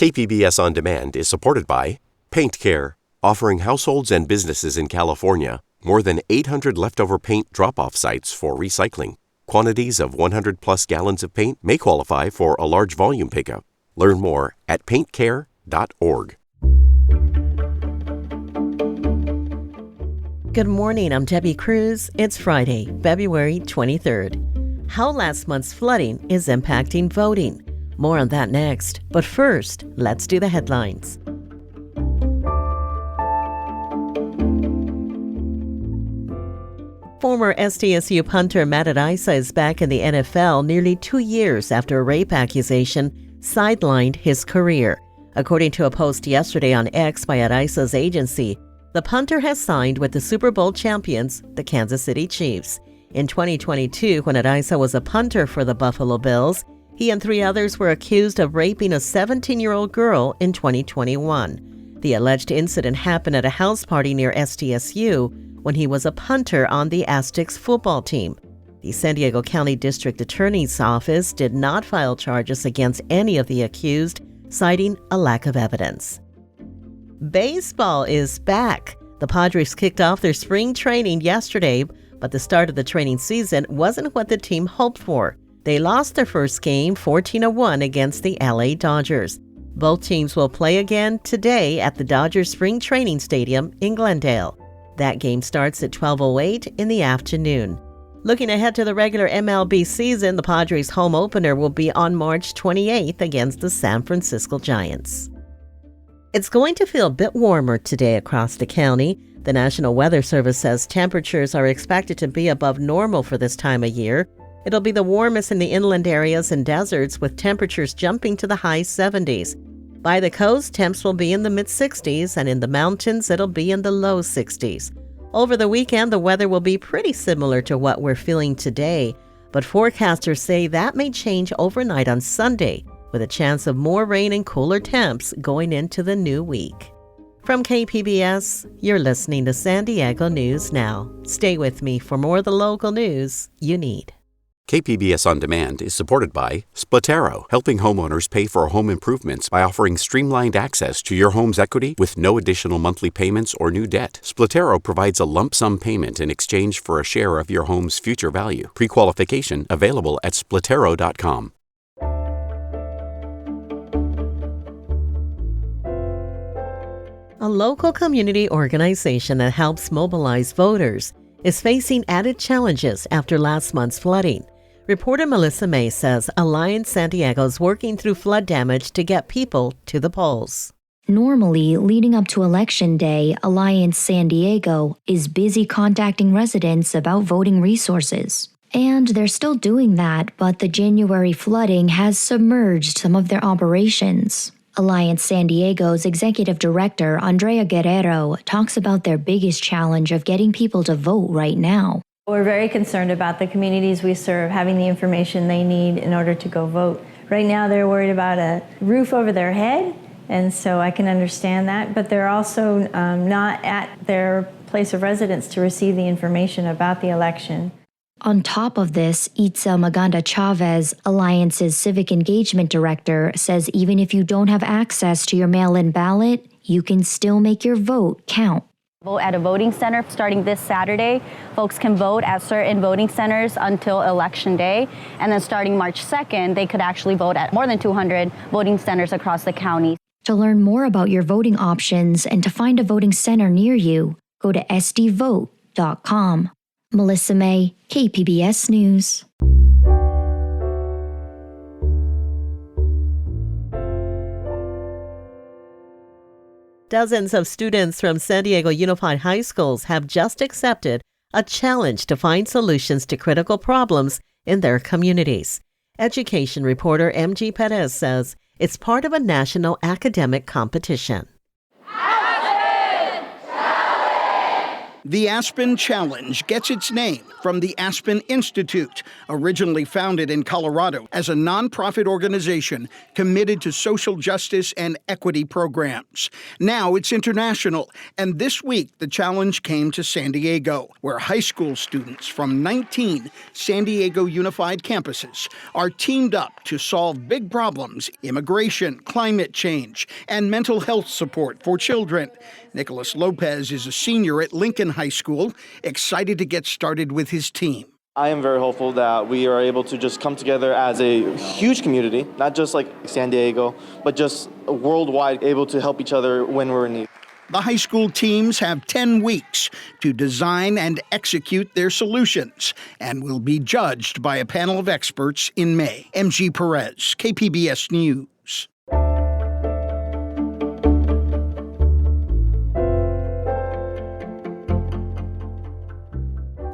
KPBS On Demand is supported by Paint Care, offering households and businesses in California more than 800 leftover paint drop-off sites for recycling. Quantities of 100-plus gallons of paint may qualify for a large volume pickup. Learn more at paintcare.org. Good morning, I'm Debbie Cruz. It's Friday, February 23rd. How last month's flooding is impacting voting. More on that next. But first, let's do the headlines. Former SDSU punter Matt Adisa is back in the NFL nearly 2 years after a rape accusation sidelined his career. According to a post yesterday on X by Adisa's agency, the punter has signed with the Super Bowl champions, the Kansas City Chiefs. In 2022, when Adisa was a punter for the Buffalo Bills, he and 3 others were accused of raping a 17-year-old girl in 2021. The alleged incident happened at a house party near SDSU when he was a punter on the Aztecs football team. The San Diego County District Attorney's Office did not file charges against any of the accused, citing a lack of evidence. Baseball is back. The Padres kicked off their spring training yesterday, but the start of the training season wasn't what the team hoped for. They lost their first game 14-1 against the LA Dodgers. Both teams will play again today at the Dodgers Spring Training Stadium in Glendale. That game starts at 12:08 in the afternoon. Looking ahead to the regular MLB season, the Padres' home opener will be on March 28th against the San Francisco Giants. It's going to feel a bit warmer today across the county. The National Weather Service says temperatures are expected to be above normal for this time of year. It'll be the warmest in the inland areas and deserts, with temperatures jumping to the high 70s. By the coast, temps will be in the mid-60s, and in the mountains, it'll be in the low 60s. Over the weekend, the weather will be pretty similar to what we're feeling today, but forecasters say that may change overnight on Sunday, with a chance of more rain and cooler temps going into the new week. From KPBS, you're listening to San Diego News Now. Stay with me for more of the local news you need. KPBS On Demand is supported by Splatero, helping homeowners pay for home improvements by offering streamlined access to your home's equity with no additional monthly payments or new debt. Splatero provides a lump sum payment in exchange for a share of your home's future value. Pre-qualification available at splatero.com. A local community organization that helps mobilize voters is facing added challenges after last month's flooding. Reporter Melissa May says Alliance San Diego is working through flood damage to get people to the polls. Normally, leading up to Election Day, Alliance San Diego is busy contacting residents about voting resources. And they're still doing that, but the January flooding has submerged some of their operations. Alliance San Diego's executive director, Andrea Guerrero, talks about their biggest challenge of getting people to vote right now. We're very concerned about the communities we serve having the information they need in order to go vote. Right now they're worried about a roof over their head, and so I can understand that, but they're also not at their place of residence to receive the information about the election. On top of this, Itza Maganda Chavez, Alliance's civic engagement director, says even if you don't have access to your mail-in ballot, you can still make your vote count. Vote at a voting center starting this Saturday. Folks can vote at certain voting centers until Election Day. And then starting March 2nd, they could actually vote at more than 200 voting centers across the county. To learn more about your voting options and to find a voting center near you, go to sdvote.com. Melissa May, KPBS News. Dozens of students from San Diego Unified High Schools have just accepted a challenge to find solutions to critical problems in their communities. Education reporter MG Perez says it's part of a national academic competition. The Aspen Challenge gets its name from the Aspen Institute, originally founded in Colorado as a nonprofit organization committed to social justice and equity programs. Now it's international, and this week the challenge came to San Diego, where high school students from 19 San Diego Unified campuses are teamed up to solve big problems: immigration, climate change, and mental health support for children. Nicholas Lopez is a senior at Lincoln High School, excited to get started with his team. I am very hopeful that we are able to just come together as a huge community, not just like San Diego, but just worldwide, able to help each other when we're in need. The high school teams have 10 weeks to design and execute their solutions and will be judged by a panel of experts in May. MG Perez, KPBS News.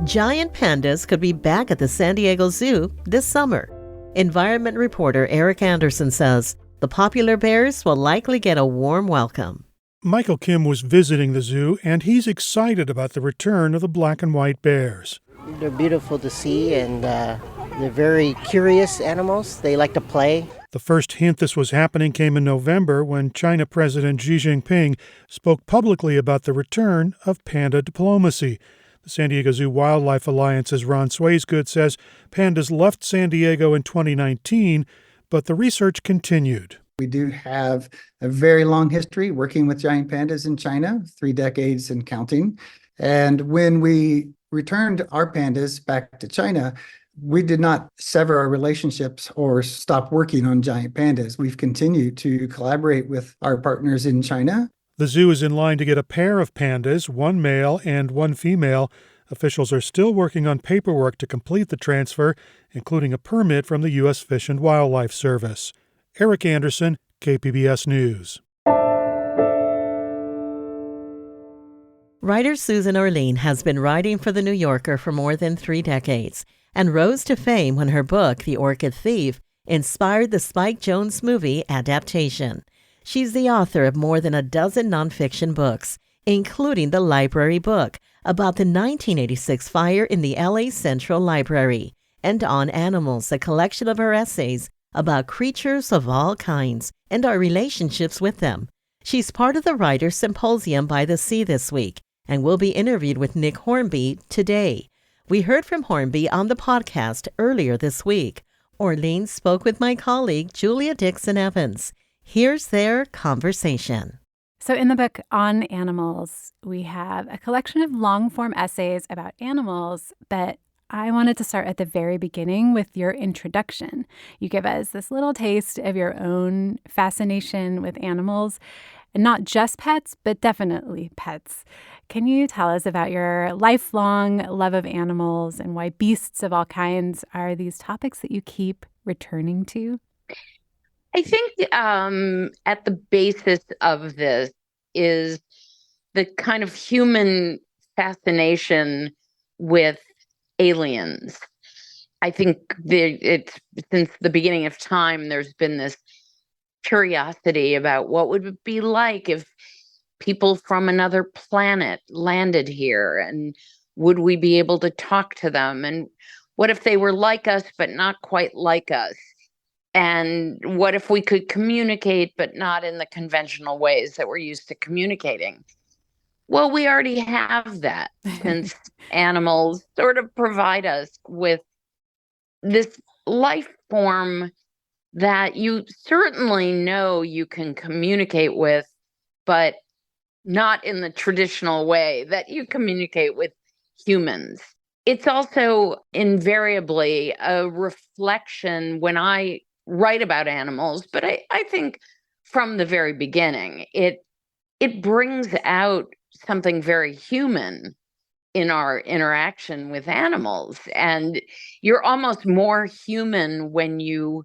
Giant pandas could be back at the San Diego Zoo this summer. Environment reporter Eric Anderson says the popular bears will likely get a warm welcome. Michael Kim was visiting the zoo, and he's excited about the return of the black and white bears. They're beautiful to see, and they're very curious animals. They like to play. The first hint this was happening came in November when China President Xi Jinping spoke publicly about the return of panda diplomacy. The San Diego Zoo Wildlife Alliance's Ron Swaysgood says pandas left San Diego in 2019, but the research continued. We do have a very long history working with giant pandas in China, 3 decades and counting. And when we returned our pandas back to China, we did not sever our relationships or stop working on giant pandas. We've continued to collaborate with our partners in China. The zoo is in line to get a pair of pandas, 1 male and 1 female. Officials are still working on paperwork to complete the transfer, including a permit from the U.S. Fish and Wildlife Service. Eric Anderson, KPBS News. Writer Susan Orlean has been writing for The New Yorker for more than 3 decades and rose to fame when her book, The Orchid Thief, inspired the Spike Jonze movie adaptation. She's the author of more than a dozen nonfiction books, including The Library Book, about the 1986 fire in the LA Central Library, and On Animals, a collection of her essays about creatures of all kinds and our relationships with them. She's part of the Writers' Symposium by the Sea this week and will be interviewed with Nick Hornby today. We heard from Hornby on the podcast earlier this week. Orlean spoke with my colleague Julia Dixon Evans. Here's their conversation. So in the book On Animals, we have a collection of long-form essays about animals, but I wanted to start at the very beginning with your introduction. You give us this little taste of your own fascination with animals, and not just pets, but definitely pets. Can you tell us about your lifelong love of animals and why beasts of all kinds are these topics that you keep returning to? I think at the basis of this is the kind of human fascination with aliens. I think it's since the beginning of time, there's been this curiosity about what would it be like if people from another planet landed here, and would we be able to talk to them? And what if they were like us, but not quite like us? And what if we could communicate, but not in the conventional ways that we're used to communicating? Well, we already have that since animals sort of provide us with this life form that you certainly know you can communicate with, but not in the traditional way that you communicate with humans. It's also invariably a reflection when I write about animals, but I think from the very beginning, it brings out something very human in our interaction with animals. And you're almost more human when you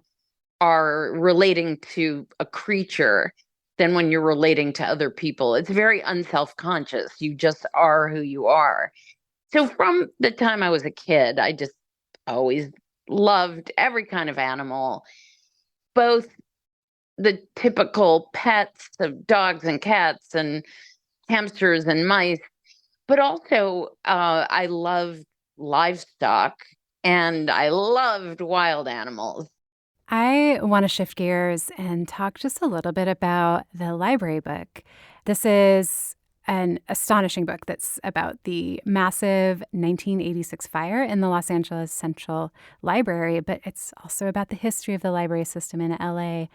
are relating to a creature than when you're relating to other people. It's very unselfconscious. You just are who you are. So from the time I was a kid, I just always loved every kind of animal, both the typical pets of dogs and cats and hamsters and mice, But also, I loved livestock and I loved wild animals. I want to shift gears and talk just a little bit about the library book. This is an astonishing book that's about the massive 1986 fire in the Los Angeles Central Library, but it's also about the history of the library system in LA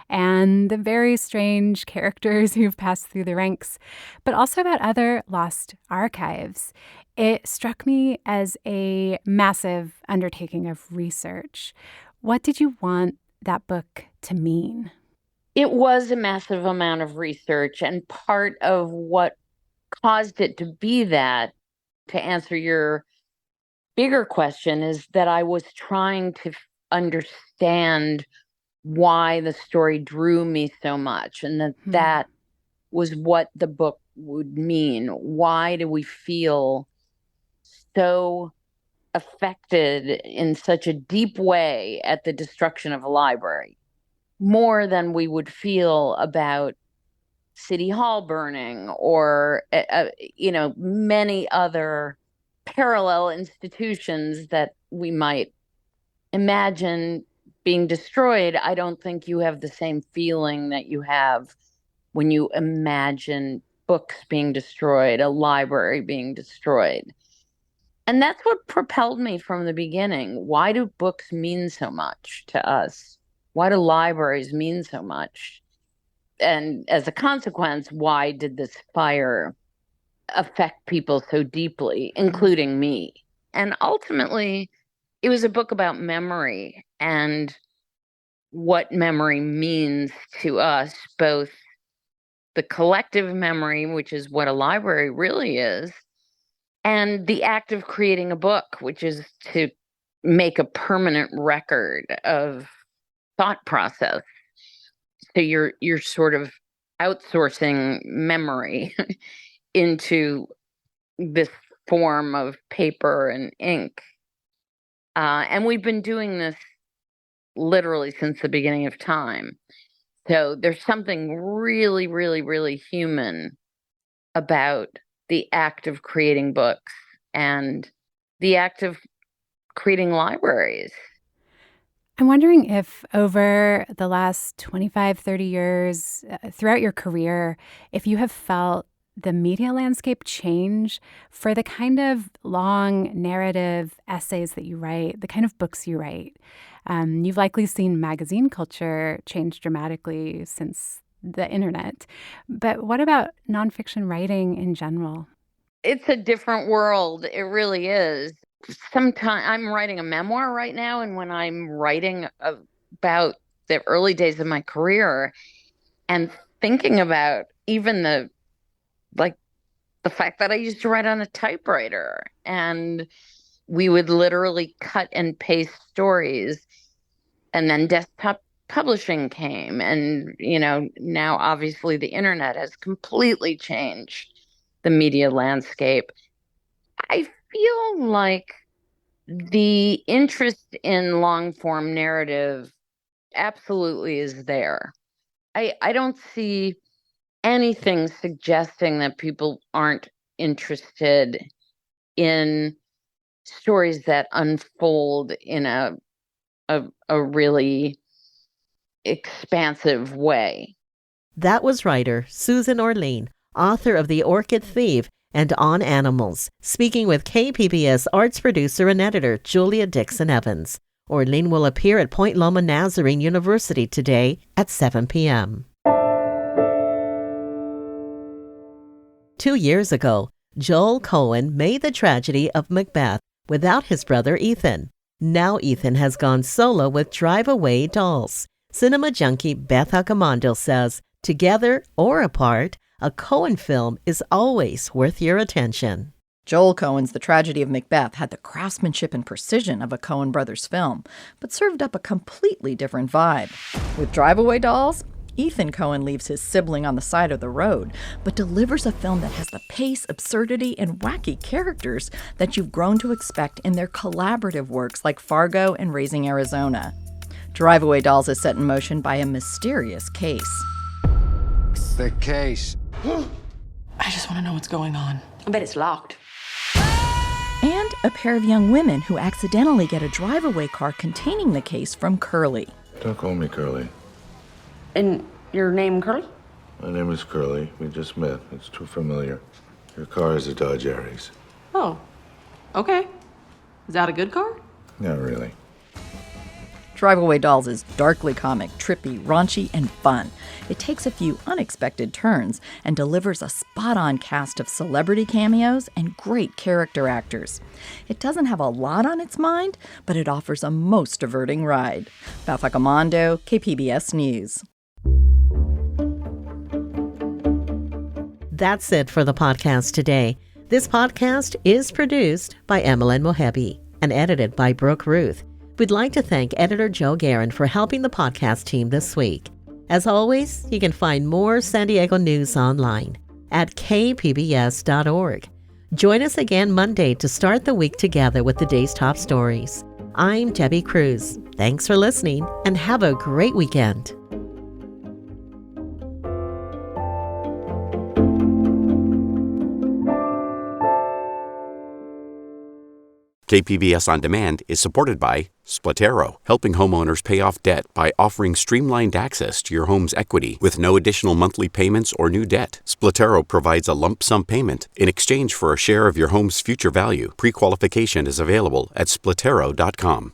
and the very strange characters who've passed through the ranks, but also about other lost archives. It struck me as a massive undertaking of research. What did you want that book to mean? It was a massive amount of research, and part of what caused it to be that, to answer your bigger question, is that I was trying to understand why the story drew me so much, and that was what the book would mean. Why do we feel so affected in such a deep way at the destruction of a library, more than we would feel about City Hall burning or, many other parallel institutions that we might imagine being destroyed? I don't think you have the same feeling that you have when you imagine books being destroyed, a library being destroyed. And that's what propelled me from the beginning. Why do books mean so much to us? Why do libraries mean so much? And as a consequence, why did this fire affect people so deeply, including me? And ultimately, it was a book about memory and what memory means to us, both the collective memory, which is what a library really is, and the act of creating a book, which is to make a permanent record of thought process. So you're sort of outsourcing memory into this form of paper and ink. And we've been doing this literally since the beginning of time. So there's something really, really, really human about the act of creating books and the act of creating libraries. I'm wondering if over the last 25, 30 years, throughout your career, if you have felt the media landscape change for the kind of long narrative essays that you write, the kind of books you write. You've likely seen magazine culture change dramatically since the internet. But what about nonfiction writing in general? It's a different world. It really is. Sometimes I'm writing a memoir right now, and when I'm writing about the early days of my career and thinking about even the fact that I used to write on a typewriter, and we would literally cut and paste stories, and then desktop publishing came, and now obviously the internet has completely changed the media landscape. I feel like the interest in long form narrative absolutely is there. I don't see anything suggesting that people aren't interested in stories that unfold in a really expansive way. That was writer Susan Orlean, author of The Orchid Thief and On Animals, speaking with KPBS arts producer and editor Julia Dixon Evans. Orlean will appear at Point Loma Nazarene University today at 7 p.m. 2 years ago, Joel Cohen made the tragedy of Macbeth without his brother Ethan. Now Ethan has gone solo with Drive Away Dolls. Cinema junkie Beth Accomando says, together or apart, a Cohen film is always worth your attention. Joel Cohen's The Tragedy of Macbeth had the craftsmanship and precision of a Coen brothers film, but served up a completely different vibe. With Drive Away Dolls, Ethan Cohen leaves his sibling on the side of the road, but delivers a film that has the pace, absurdity, and wacky characters that you've grown to expect in their collaborative works like Fargo and Raising Arizona. Drive Away Dolls is set in motion by a mysterious case. The case. I just want to know what's going on. I bet it's locked. And a pair of young women who accidentally get a drive-away car containing the case from Curly. Don't call me Curly. And your name, Curly? My name is Curly. We just met. It's too familiar. Your car is a Dodge Aries. Oh, okay. Is that a good car? Not really. Drive-Away Dolls is darkly comic, trippy, raunchy, and fun. It takes a few unexpected turns and delivers a spot-on cast of celebrity cameos and great character actors. It doesn't have a lot on its mind, but it offers a most diverting ride. Beth Accomando, KPBS News. That's it for the podcast today. This podcast is produced by Emmeline Mohebi and edited by Brooke Ruth. We'd like to thank editor Joe Guerin for helping the podcast team this week. As always, you can find more San Diego news online at kpbs.org. Join us again Monday to start the week together with the day's top stories. I'm Debbie Cruz. Thanks for listening and have a great weekend. KPBS On Demand is supported by Splatero, helping homeowners pay off debt by offering streamlined access to your home's equity with no additional monthly payments or new debt. Splatero provides a lump sum payment in exchange for a share of your home's future value. Pre-qualification is available at splatero.com.